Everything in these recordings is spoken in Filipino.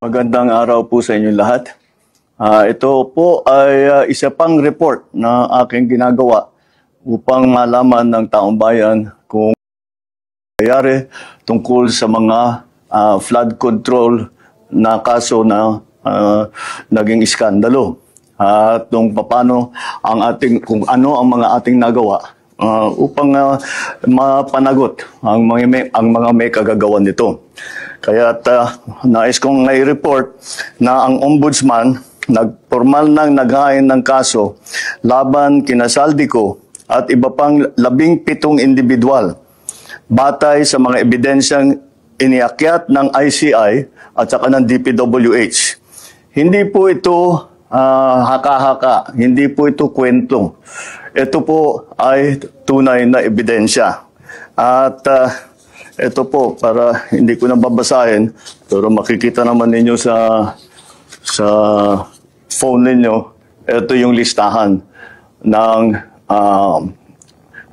Magandang araw po sa inyo lahat. Ito po ay isa pang report na aking ginagawa upang malaman ng taong bayan kung nangyayari tungkol sa mga flood control na kaso na naging iskandalo. At paano kung ano ang mga ating nagawa upang mapanagot ang mga may kagagawan nito. Kaya nais kong i-report na ang ombudsman nagpormal ng naghain ng kaso laban kina Saldico at iba pang 17 individual batay sa mga ebidensyang iniakyat ng ICI at saka ng DPWH. Hindi po ito haka-haka, hindi po ito kwento. Ito po ay tunay na ebidensya. At ito po, para hindi ko na babasahin, pero makikita naman ninyo sa phone ninyo, ito yung listahan ng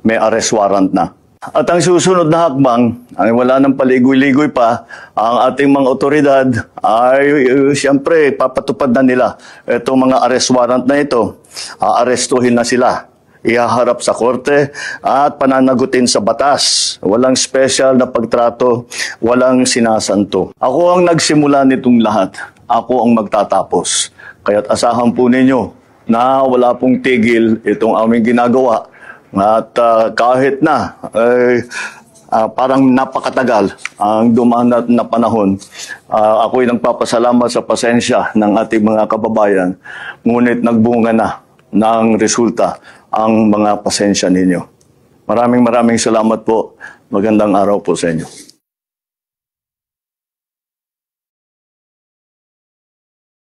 may arrest warrant na. At ang susunod na hakbang, ay wala nang paligoy-ligoy pa, ang ating mga otoridad ay siyempre papatupad na nila itong mga arrest warrant na ito. Aarestuhin na sila. Ihaharap sa korte at pananagutin sa batas. Walang special na pagtrato, walang sinasanto. Ako ang nagsimula nitong lahat. Ako ang magtatapos. Kaya't asahan po ninyo na wala pong tigil itong aming ginagawa. At kahit na parang napakatagal ang dumaan na panahon, ako'y nagpapasalamat sa pasensya ng ating mga kababayan. Ngunit nagbunga na ng resulta ang mga pasensya ninyo. Maraming salamat po. Magandang araw po sa inyo.